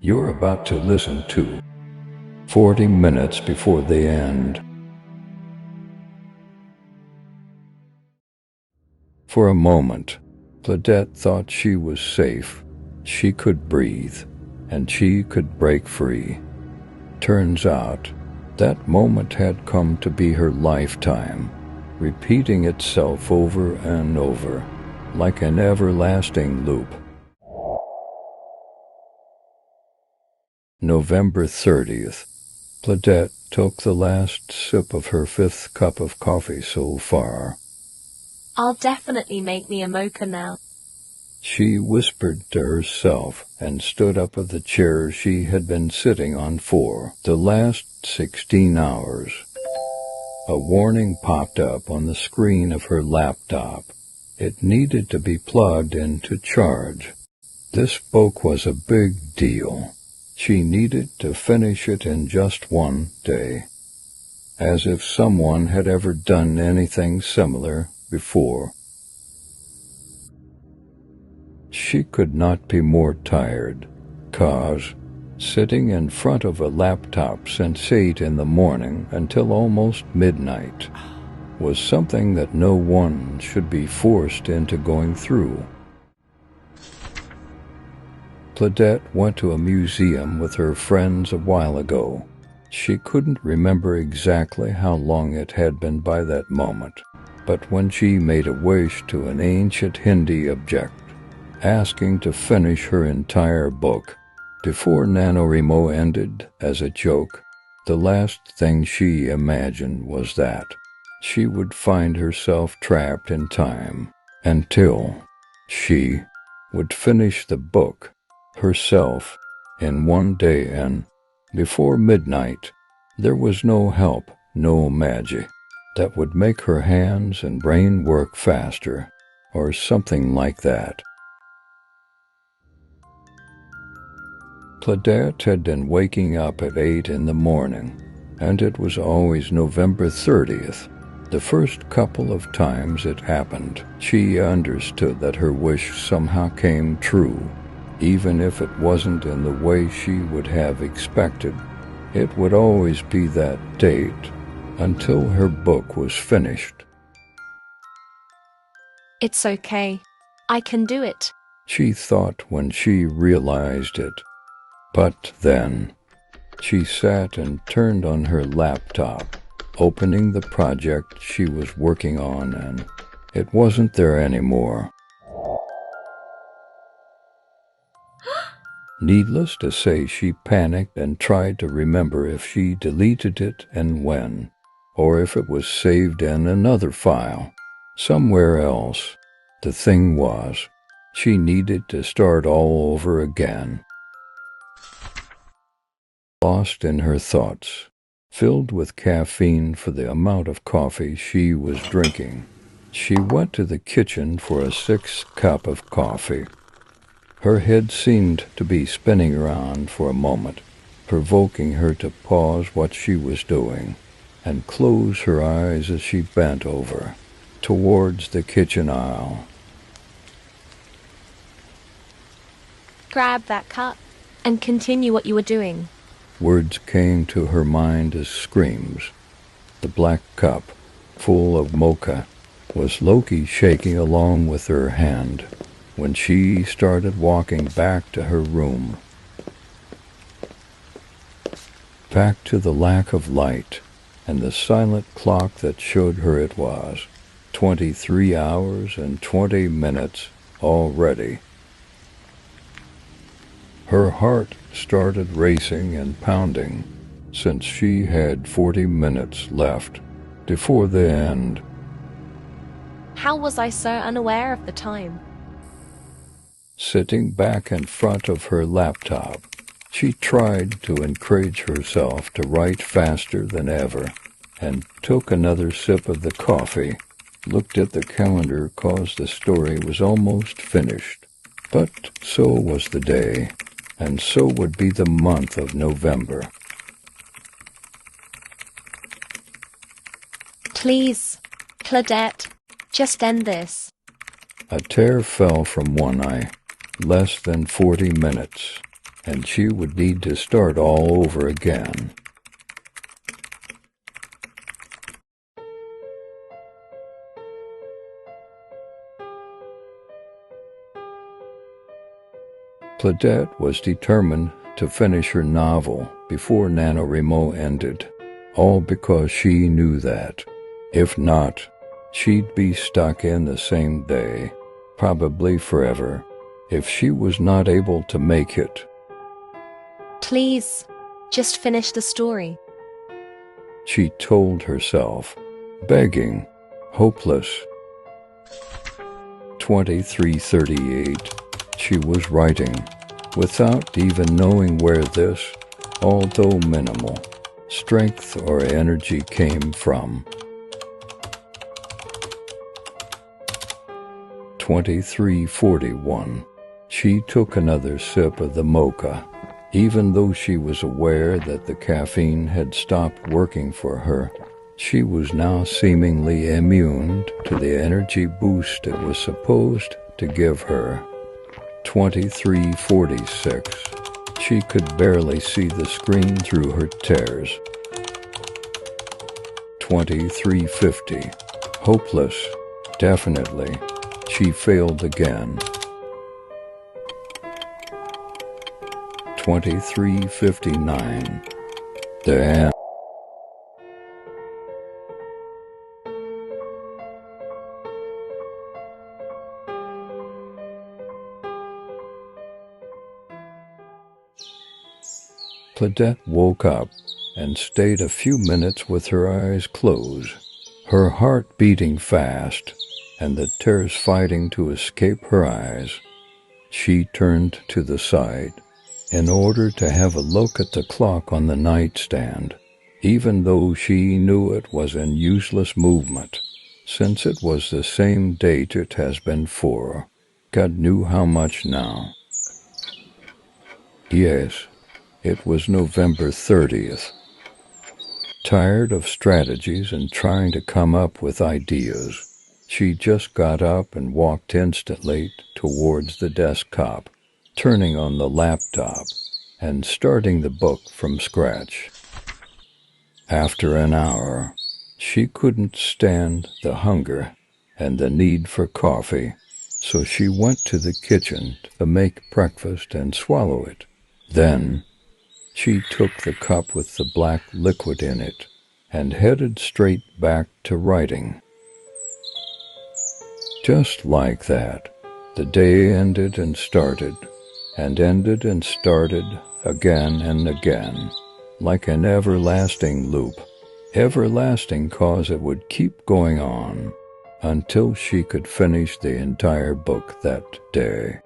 You're about to listen to 40 minutes before they end. For a moment, Chlodette thought she was safe. She could breathe, and she could break free. Turns out, that moment had come to be her lifetime, repeating itself over and over, like an everlasting loop. November 30th. Chlodette took the last sip of her 5th cup of coffee so far. I'll definitely make me a mocha now, She whispered to herself and stood up of the chair she had been sitting on for the last 16 hours. A warning popped up on the screen of her laptop. It needed to be plugged in to charge. This book was a big deal. She needed to finish it in just one day. As if someone had ever done anything similar before. She could not be more tired, 'cause sitting in front of a laptop since 8 in the morning until almost midnight was something that no one should be forced into going through. Chlodette went to a museum with her friends a while ago. She couldn't remember exactly how long it had been by that moment, but when she made a wish to an ancient Hindi object, asking to finish her entire book before NaNoWriMo ended as a joke, the last thing she imagined was that she would find herself trapped in time until she would finish the book herself in one day, and before midnight there was no help, no magic that would make her hands and brain work faster, or something like that. Chlodette had been waking up at 8 in the morning, and it was always November 30th. The first couple of times it happened, she understood that her wish somehow came true, even if it wasn't in the way she would have expected. It would always be that date until her book was finished. It's okay. I can do it. She thought when she realized it. But then, she sat and turned on her laptop, opening the project she was working on, and it wasn't there anymore. Needless to say, she panicked and tried to remember if she deleted it and when, or if it was saved in another file, somewhere else. The thing was, she needed to start all over again. Lost in her thoughts, filled with caffeine for the amount of coffee she was drinking, she went to the kitchen for a 6th cup of coffee. Her head seemed to be spinning around for a moment, provoking her to pause what she was doing and close her eyes as she bent over towards the kitchen aisle. Grab that cup and continue what you were doing. Words came to her mind as screams. The black cup, full of mocha, was Loki shaking along with her hand when she started walking back to her room. Back to the lack of light and the silent clock that showed her it was 23 hours and 20 minutes already. Her heart started racing and pounding since she had 40 minutes left before the end. How was I so unaware of the time? Sitting back in front of her laptop, she tried to encourage herself to write faster than ever, and took another sip of the coffee, looked at the calendar 'cause the story was almost finished. But so was the day, and so would be the month of November. Please, Chlodette, just end this. A tear fell from one eye. Less than 40 minutes. and she would need to start all over again. Chlodette was determined to finish her novel before NaNoWriMo ended, all because she knew that, if not, she'd be stuck in the same day, probably forever, if she was not able to make it. Please, just finish the story. She told herself, begging, hopeless. 23:38. She was writing, without even knowing where this, although minimal, strength or energy came from. 23:41. She took another sip of the mocha, even though she was aware that the caffeine had stopped working for her. She was now seemingly immune to the energy boost it was supposed to give her. 23:46. She could barely see the screen through her tears. 23:50. Hopeless. Definitely. She failed again. 23:59. The end. Chlodette woke up and stayed a few minutes with her eyes closed, her heart beating fast and the tears fighting to escape her eyes. She turned to the side in order to have a look at the clock on the nightstand, even though she knew it was in useless movement, since it was the same date it has been for. God knew how much now. Yes. It was November 30th. Tired of strategies and trying to come up with ideas, she just got up and walked instantly towards the desktop, turning on the laptop and starting the book from scratch. After an hour, she couldn't stand the hunger and the need for coffee, so she went to the kitchen to make breakfast and swallow it. Then, she took the cup with the black liquid in it and headed straight back to writing. Just like that, the day ended and started, and ended and started again and again, like an everlasting loop. Everlasting cause it would keep going on until she could finish the entire book that day.